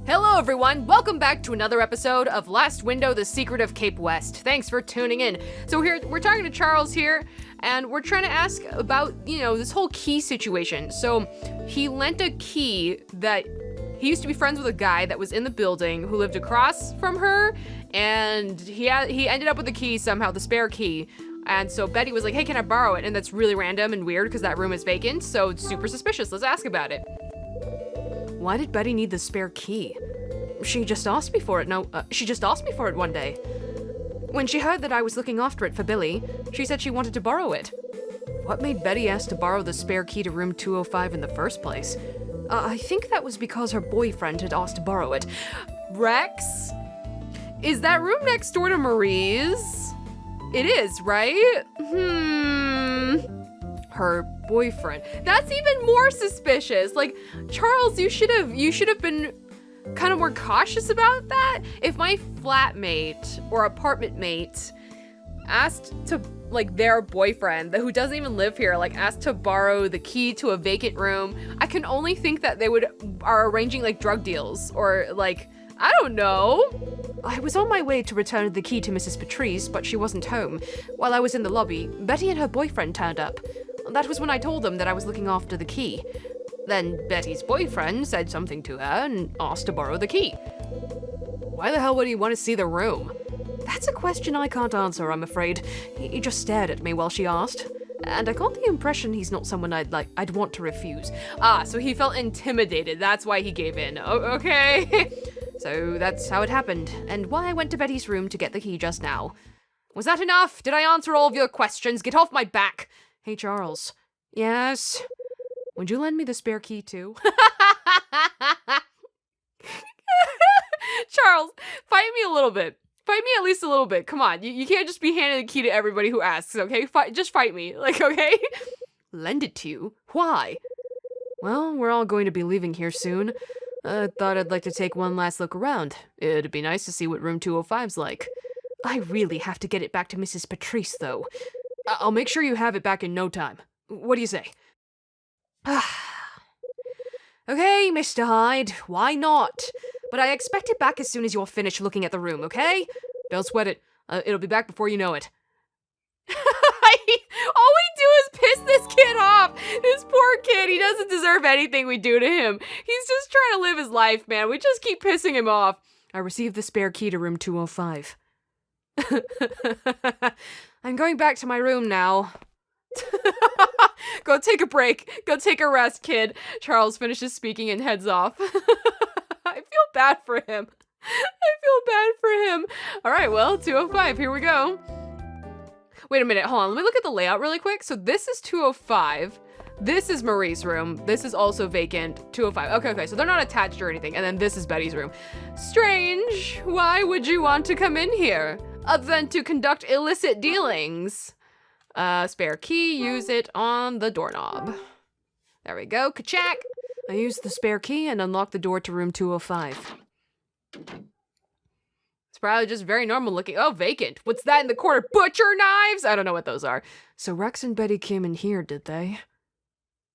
Hello everyone, welcome back to another episode of Last Window, The Secret of Cape West. Thanks for tuning in. So we're talking to Charles here, and we're trying to ask about, this whole key situation. So he lent a key that he used to be friends with a guy that was in the building who lived across from her, and he ended up with the key somehow, the spare key. And so Betty was like, hey, can I borrow it? And that's really random and weird because that room is vacant, so it's super suspicious. Let's ask about it. Why did Betty need the spare key? She just asked me for it. She just asked me for it one day. When she heard that I was looking after it for Billy, she said she wanted to borrow it. What made Betty ask to borrow the spare key to room 205 in the first place? I think that was because her boyfriend had asked to borrow it. Rex? Is that room next door to Marie's? It is, right? Her boyfriend. That's even more suspicious. Like, Charles, you should have been kind of more cautious about that. If my flatmate or apartment mate asked to, their boyfriend, who doesn't even live here, asked to borrow the key to a vacant room, I can only think that they are arranging, drug deals, or, I don't know. I was on my way to return the key to Mrs. Patrice, but she wasn't home. While I was in the lobby, Betty and her boyfriend turned up. That was when I told them that I was looking after the key. Then Betty's boyfriend said something to her and asked to borrow the key. Why the hell would he want to see the room? That's a question I can't answer, I'm afraid. He just stared at me while she asked. And I got the impression he's not someone I'd want to refuse. So he felt intimidated. That's why he gave in. Okay. So that's how it happened, and why I went to Betty's room to get the key just now. Was that enough? Did I answer all of your questions? Get off my back. Hey, Charles. Yes? Would you lend me the spare key, too? Charles, fight me a little bit. Fight me at least a little bit. Come on. You can't just be handing the key to everybody who asks, okay? Just fight me. Okay? Lend it to you? Why? Well, we're all going to be leaving here soon. I thought I'd like to take one last look around. It'd be nice to see what room 205's like. I really have to get it back to Mrs. Patrice, though. I'll make sure you have it back in no time. What do you say? Okay, Mr. Hyde, why not? But I expect it back as soon as you're finished looking at the room, okay? Don't sweat it. It'll be back before you know it. All we do is piss this kid off. This poor kid, he doesn't deserve anything we do to him. He's just trying to live his life, man. We just keep pissing him off. I received the spare key to room 205. I'm going back to my room now. Go take a break. Go take a rest, kid. Charles finishes speaking and heads off. I feel bad for him. All right, well, 205, here we go. Wait a minute, hold on. Let me look at the layout really quick. So this is 205. This is Marie's room. This is also vacant. 205. Okay. So they're not attached or anything. And then this is Betty's room. Strange. Why would you want to come in here? Other than to conduct illicit dealings. Spare key. Use it on the doorknob. There we go. Ka-chack. I used the spare key and unlocked the door to room 205. It's probably just very normal looking. Oh, vacant. What's that in the corner? Butcher knives? I don't know what those are. So Rex and Betty came in here, did they?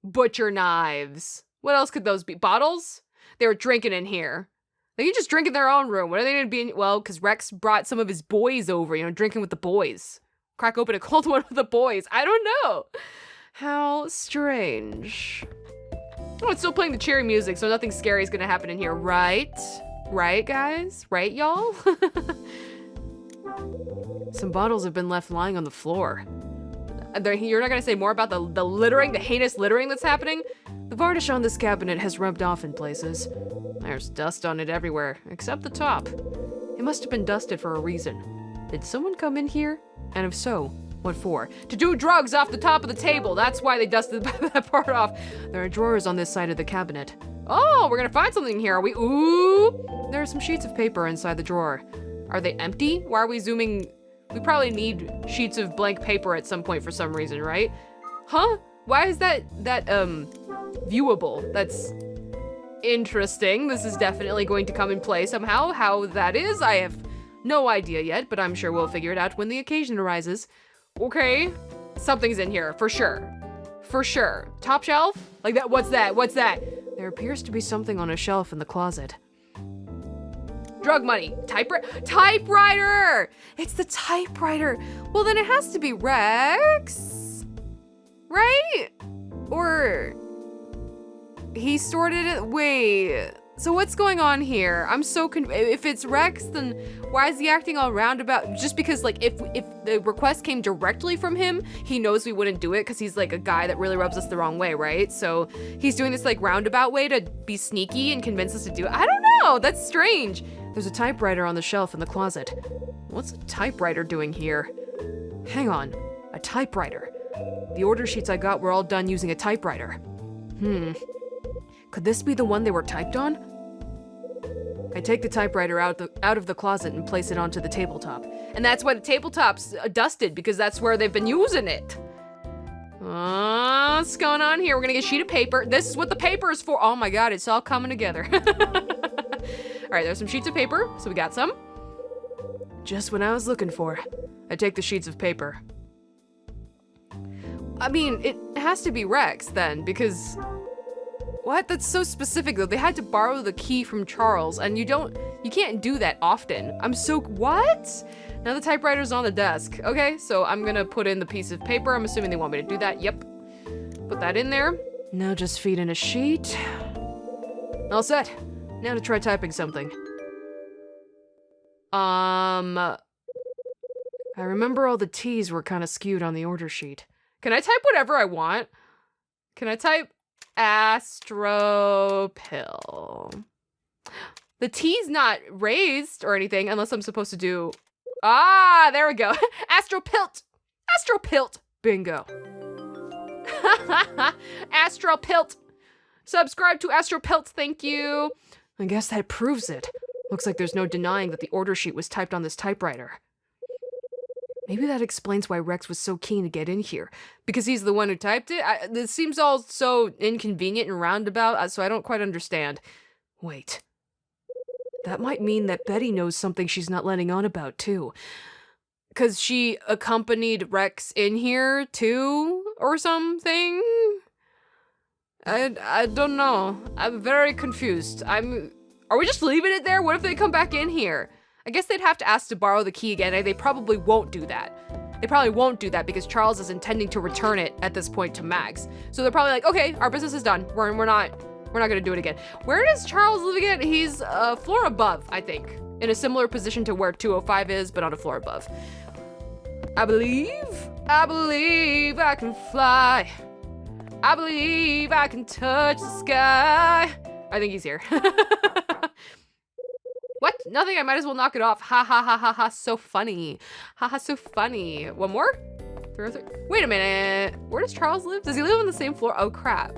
Butcher knives. What else could those be? Bottles? They were drinking in here. They can just drink in their own room. What are they going to be in? Well, because Rex brought some of his boys over, drinking with the boys. Crack open a cold one with the boys. I don't know. How strange. Oh, it's still playing the cheery music, so nothing scary is going to happen in here, right? Right, guys? Right, y'all? Some bottles have been left lying on the floor. You're not going to say more about the littering, the heinous littering that's happening? The varnish on this cabinet has rubbed off in places. There's dust on it everywhere, except the top. It must have been dusted for a reason. Did someone come in here? And if so, what for? To do drugs off the top of the table. That's why they dusted that part off. There are drawers on this side of the cabinet. Oh, we're gonna find something here, are we? Ooh! There are some sheets of paper inside the drawer. Are they empty? Why are we zooming? We probably need sheets of blank paper at some point for some reason, right? Huh? Why is that viewable? That's interesting. This is definitely going to come in play somehow. How that is, I have no idea yet, but I'm sure we'll figure it out when the occasion arises. Okay, something's in here, for sure. For sure. Top shelf? Like that, what's that? What's that? There appears to be something on a shelf in the closet. Drug money. Typewriter! It's the typewriter. Well, then it has to be Rex. Right? Or he stored it. Wait. So what's going on here? I'm so if it's Rex, then why is he acting all roundabout? Just because, like, if the request came directly from him, he knows we wouldn't do it because he's like a guy that really rubs us the wrong way, right? So he's doing this like roundabout way to be sneaky and convince us to do it. I don't know. That's strange. There's a typewriter on the shelf in the closet. What's a typewriter doing here? Hang on. A typewriter. The order sheets I got were all done using a typewriter. Could this be the one they were typed on? I take the typewriter out of the closet and place it onto the tabletop. And that's why the tabletop's dusted, because that's where they've been using it. What's going on here? We're gonna get a sheet of paper. This is what the paper is for. Oh my God, it's all coming together. All right, there's some sheets of paper, so we got some. Just what I was looking for. I take the sheets of paper. I mean, it has to be Rex then, because... What? That's so specific though. They had to borrow the key from Charles, and you can't do that often. What? Now the typewriter's on the desk. Okay, so I'm gonna put in the piece of paper. I'm assuming they want me to do that. Yep. Put that in there. Now just feed in a sheet. All set. Now to try typing something. I remember all the T's were kind of skewed on the order sheet. Can I type whatever I want? Can I type astropill? The T's not raised or anything unless I'm supposed to do... Ah, there we go. Astropilt. Astropilt. Bingo. Astropilt. Subscribe to Astropilt, thank you. I guess that proves it. Looks like there's no denying that the order sheet was typed on this typewriter. Maybe that explains why Rex was so keen to get in here. Because he's the one who typed it? This seems all so inconvenient and roundabout, so I don't quite understand. Wait. That might mean that Betty knows something she's not letting on about, too. Because she accompanied Rex in here, too? Or something? I don't know. I'm very confused. Are we just leaving it there? What if they come back in here? I guess they'd have to ask to borrow the key again, and they probably won't do that. They probably won't do that because Charles is intending to return it at this point to Max. So they're probably like, okay, our business is done. We're not gonna do it again. Where does Charles live again? He's a floor above, I think. In a similar position to where 205 is, but on a floor above. I believe I can fly. I believe I can touch the sky. I think he's here. What? Nothing, I might as well knock it off. Ha ha ha ha ha, so funny. Ha ha, so funny. One more? Wait a minute. Where does Charles live? Does he live on the same floor? Oh crap.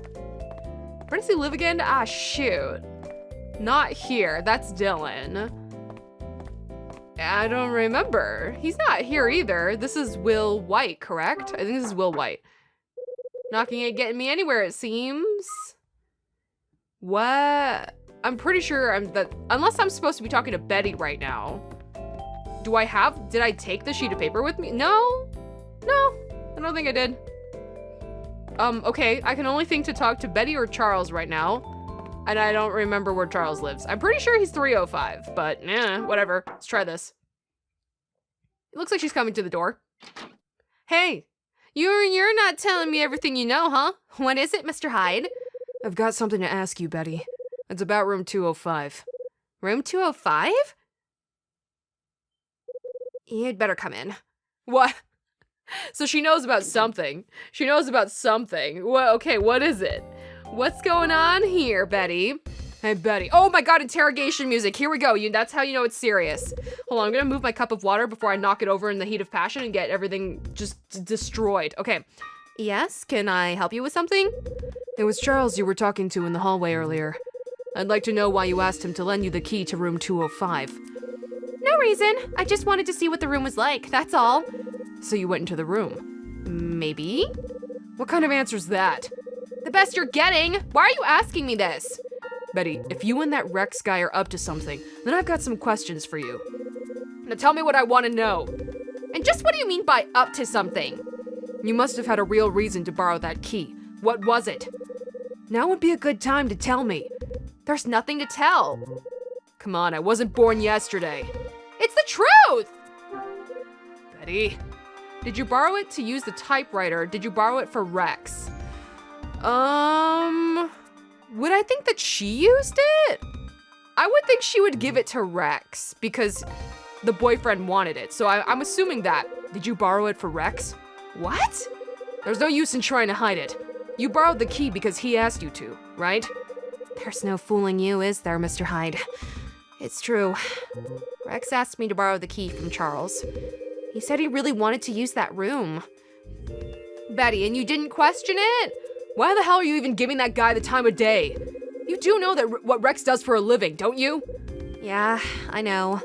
Where does he live again? Ah, shoot. Not here, that's Dylan. I don't remember. He's not here either. This is Will White, correct? I think this is Will White. Knocking ain't getting me anywhere, it seems. What? I'm pretty sure unless I'm supposed to be talking to Betty right now. Did I take the sheet of paper with me? No, I don't think I did. Okay, I can only think to talk to Betty or Charles right now. And I don't remember where Charles lives. I'm pretty sure he's 305, but whatever. Let's try this. It looks like she's coming to the door. Hey, you're not telling me everything you know, huh? What is it, Mr. Hyde? I've got something to ask you, Betty. It's about room 205. Room 205? You'd better come in. What? So she knows about something. She knows about something. Well, okay, what is it? What's going on here, Betty? Hey, Betty. Oh my God, interrogation music. Here we go. That's how you know it's serious. Hold on, I'm gonna move my cup of water before I knock it over in the heat of passion and get everything just destroyed. Okay. Yes, can I help you with something? It was Charles you were talking to in the hallway earlier. I'd like to know why you asked him to lend you the key to room 205. No reason. I just wanted to see what the room was like, that's all. So you went into the room? Maybe? What kind of answer's that? The best you're getting. Why are you asking me this? Betty, if you and that Rex guy are up to something, then I've got some questions for you. Now tell me what I want to know. And just what do you mean by up to something? You must have had a real reason to borrow that key. What was it? Now would be a good time to tell me. There's nothing to tell. Come on, I wasn't born yesterday. It's the truth! Betty, did you borrow it to use the typewriter? Did you borrow it for Rex? Would I think that she used it? I would think she would give it to Rex because the boyfriend wanted it. So I'm assuming that. Did you borrow it for Rex? What? There's no use in trying to hide it. You borrowed the key because he asked you to, right? There's no fooling you, is there, Mr. Hyde? It's true. Rex asked me to borrow the key from Charles. He said he really wanted to use that room. Betty, and you didn't question it? Why the hell are you even giving that guy the time of day? You do know that what Rex does for a living, don't you? Yeah, I know.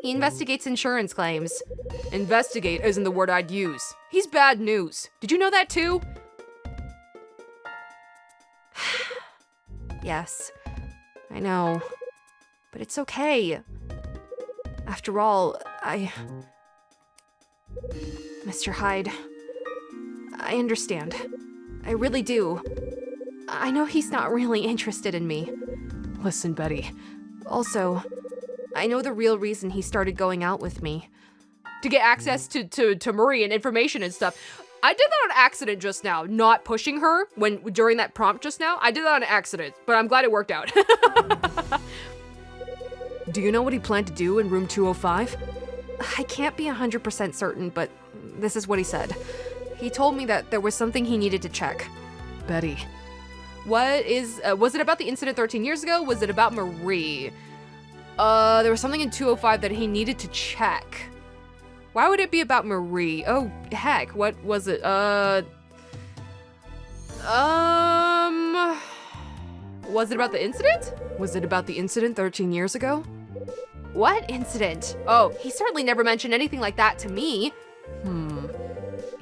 He investigates insurance claims. Investigate isn't the word I'd use. He's bad news. Did you know that too? Yes, I know. But it's okay. After all, Mr. Hyde, I understand. I really do. I know he's not really interested in me. Listen, Betty. Also, I know the real reason he started going out with me. To get access to Marie and information and stuff. I did that on accident just now, not pushing her during that prompt just now. I did that on accident, but I'm glad it worked out. Do you know what he planned to do in room 205? I can't be 100% certain, but this is what he said. He told me that there was something he needed to check. Betty. Was it about the incident 13 years ago? Was it about Marie? There was something in 205 that he needed to check. Why would it be about Marie? Oh, heck, what was it? Was it about the incident? Was it about the incident 13 years ago? What incident? Oh, he certainly never mentioned anything like that to me.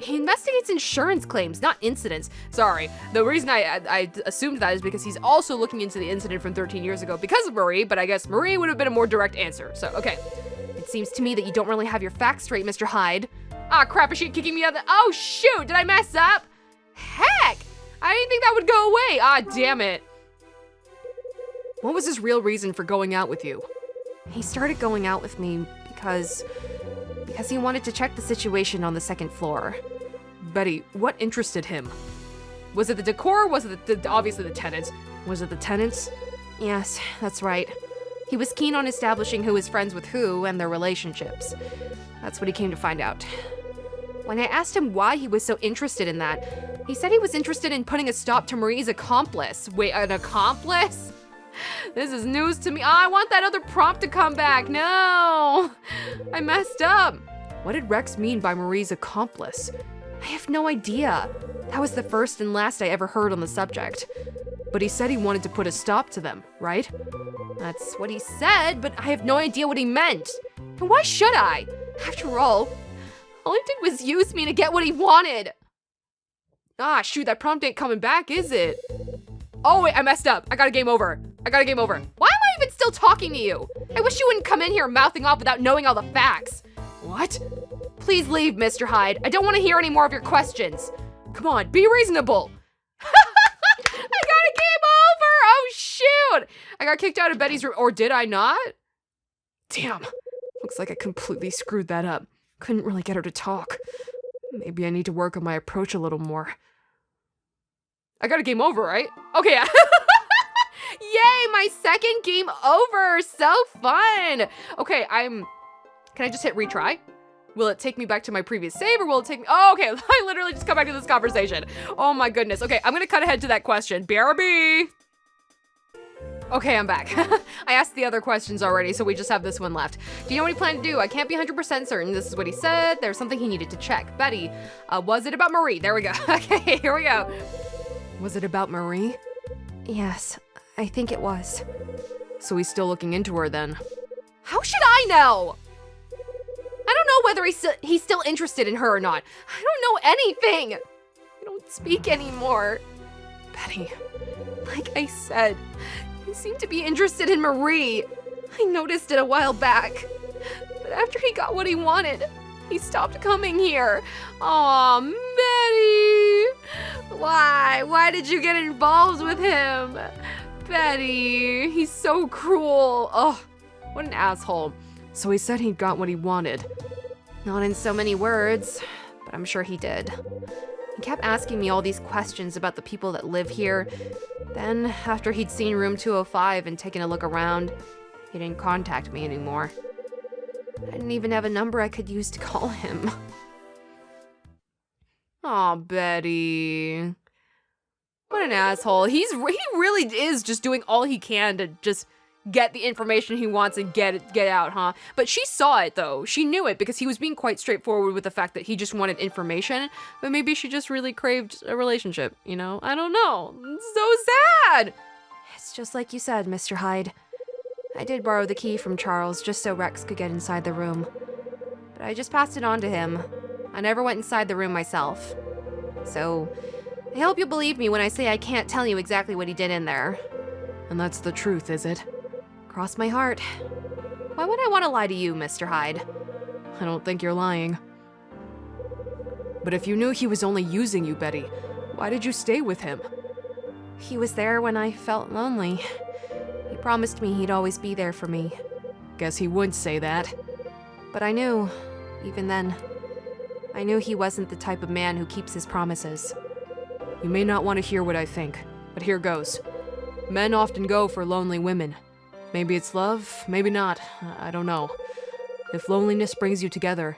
He investigates insurance claims, not incidents. Sorry, the reason I assumed that is because he's also looking into the incident from 13 years ago because of Marie, but I guess Marie would have been a more direct answer. So, okay. It seems to me that you don't really have your facts straight, Mr. Hyde. Ah, crap, is she kicking me out of the— Oh, shoot, did I mess up? Heck, I didn't think that would go away. Ah, damn it. What was his real reason for going out with you? He started going out with me because he wanted to check the situation on the second floor. Betty, what interested him? Was it the decor? Was it obviously the tenants? Was it the tenants? Yes, that's right. He was keen on establishing who is friends with who and their relationships. That's what he came to find out. When I asked him why he was so interested in that, he said he was interested in putting a stop to Marie's accomplice. Wait, an accomplice? This is news to me. Oh, I want that other prompt to come back. No, I messed up. What did Rex mean by Marie's accomplice? I have no idea. That was the first and last I ever heard on the subject. But he said he wanted to put a stop to them, right? That's what he said, but I have no idea what he meant. And why should I? After all he did was use me to get what he wanted. Ah, shoot, that prompt ain't coming back, is it? Oh, wait, I messed up. I got a game over. Why am I even still talking to you? I wish you wouldn't come in here mouthing off without knowing all the facts. What? Please leave, Mr. Hyde. I don't want to hear any more of your questions. Come on, be reasonable. I got a game over. Oh, shoot. I got kicked out of Betty's room, or did I not? Damn. Looks like I completely screwed that up. Couldn't really get her to talk. Maybe I need to work on my approach a little more. I got a game over, right? Okay. Yay, my second game over. So fun. Okay, can I just hit retry? Will it take me back to my previous save, or will it take me— Oh, okay, I literally just come back to this conversation. Oh my goodness. Okay, I'm gonna cut ahead to that question. BRB. Okay, I'm back. I asked the other questions already, so we just have this one left. Do you know what he planned to do? I can't be 100% certain. This is what he said. There's something he needed to check. Betty, was it about Marie? There we go. Okay, here we go. Was it about Marie? Yes, I think it was. So he's still looking into her then. How should I know? I don't know whether he's still interested in her or not. I don't know anything. I don't speak anymore. Betty, like I said, he seemed to be interested in Marie. I noticed it a while back. But after he got what he wanted, he stopped coming here. Aw, Betty. Why? Why did you get involved with him? Betty, he's so cruel. Oh, What an asshole. So he said he got what he wanted. Not in so many words, but I'm sure he did. He kept asking me all these questions about the people that live here. Then, after he'd seen room 205 and taken a look around, he didn't contact me anymore. I didn't even have a number I could use to call him. Aw, Betty. What an asshole. He really is just doing all he can to just get the information he wants and get out, huh? But she saw it, though. She knew it because he was being quite straightforward with the fact that he just wanted information, but maybe she just really craved a relationship, you know? I don't know. It's so sad! It's just like you said, Mr. Hyde. I did borrow the key from Charles just so Rex could get inside the room. But I just passed it on to him. I never went inside the room myself. So, I hope you'll believe me when I say I can't tell you exactly what he did in there. And that's the truth, is it? Cross my heart. Why would I want to lie to you, Mr. Hyde? I don't think you're lying. But if you knew he was only using you, Betty, why did you stay with him? He was there when I felt lonely. He promised me he'd always be there for me. Guess he wouldn't say that. But I knew, even then. I knew he wasn't the type of man who keeps his promises. You may not want to hear what I think, but here goes. Men often go for lonely women. Maybe it's love, maybe not. I don't know. If loneliness brings you together,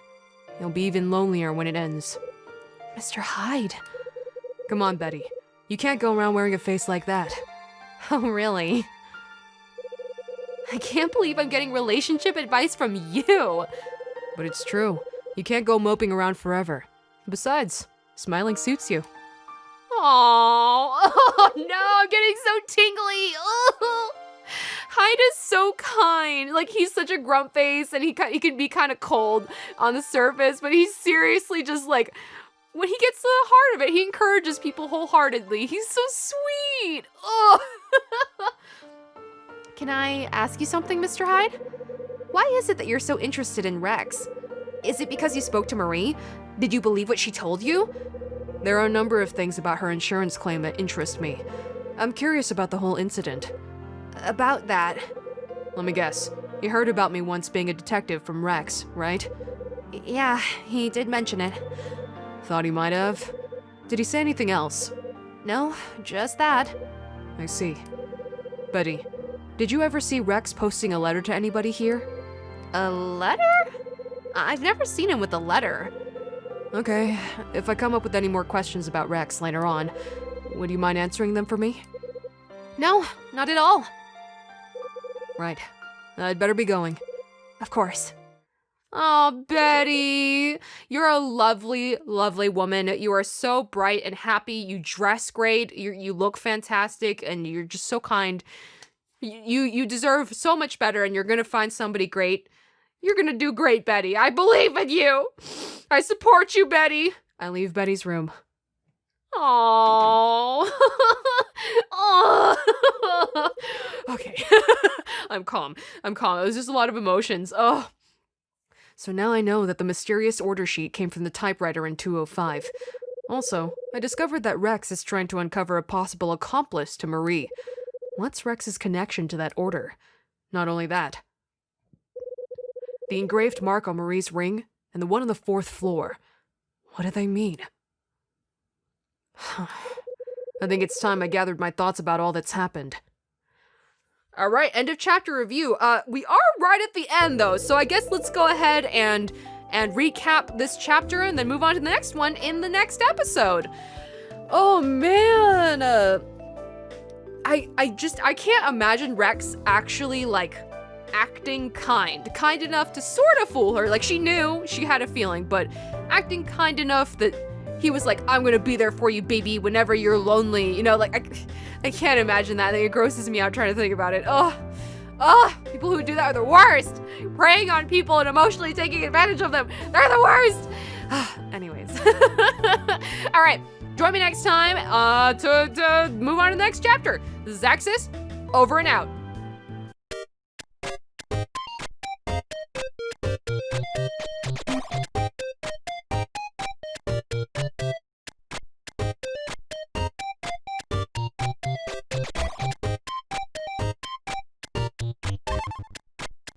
you'll be even lonelier when it ends. Mr. Hyde. Come on, Betty. You can't go around wearing a face like that. Oh, really? I can't believe I'm getting relationship advice from you. But it's true. You can't go moping around forever. Besides, smiling suits you. Aww. Oh, no, I'm getting so tingly. Oh. Hyde is so kind. Like, he's such a grump face, and he can be kind of cold on the surface, but he's seriously just like, when he gets to the heart of it, he encourages people wholeheartedly. He's so sweet. Oh. Can I ask you something, Mr. Hyde? Why is it that you're so interested in Rex? Is it because you spoke to Marie? Did you believe what she told you? There are a number of things about her insurance claim that interest me. I'm curious about the whole incident. About that? Let me guess. You heard about me once being a detective from Rex, right? Yeah, he did mention it. Thought he might have. Did he say anything else? No, just that. I see. Betty, did you ever see Rex posting a letter to anybody here? A letter? I've never seen him with a letter. Okay, if I come up with any more questions about Rex later on, would you mind answering them for me? No, not at all. Right. I'd better be going. Of course. Oh, Betty. You're a lovely, lovely woman. You are so bright and happy. You dress great. You look fantastic, and you're just so kind. You deserve so much better, and you're gonna find somebody great. You're gonna do great, Betty. I believe in you. I support you, Betty. I leave Betty's room. Aww. Oh. Okay. I'm calm. It was just a lot of emotions. Oh. So now I know that the mysterious order sheet came from the typewriter in 205. Also, I discovered that Rex is trying to uncover a possible accomplice to Marie. What's Rex's connection to that order? Not only that, the engraved mark on Marie's ring and the one on the 4th floor. What do they mean? I think it's time I gathered my thoughts about all that's happened. All right, end of chapter review. We are right at the end, though, so I guess let's go ahead and recap this chapter and then move on to the next one in the next episode. Oh, man. I can't imagine Rex actually, like, acting kind enough to sort of fool her. Like, she knew, she had a feeling, but acting kind enough that he was like, I'm gonna be there for you, baby, whenever you're lonely. You know, like, I can't imagine that. It grosses me out trying to think about it. People who do that are the worst. Preying on people and emotionally taking advantage of them. They're the worst. Anyways. All right. Join me next time to move on to the next chapter. This is Axis, over and out.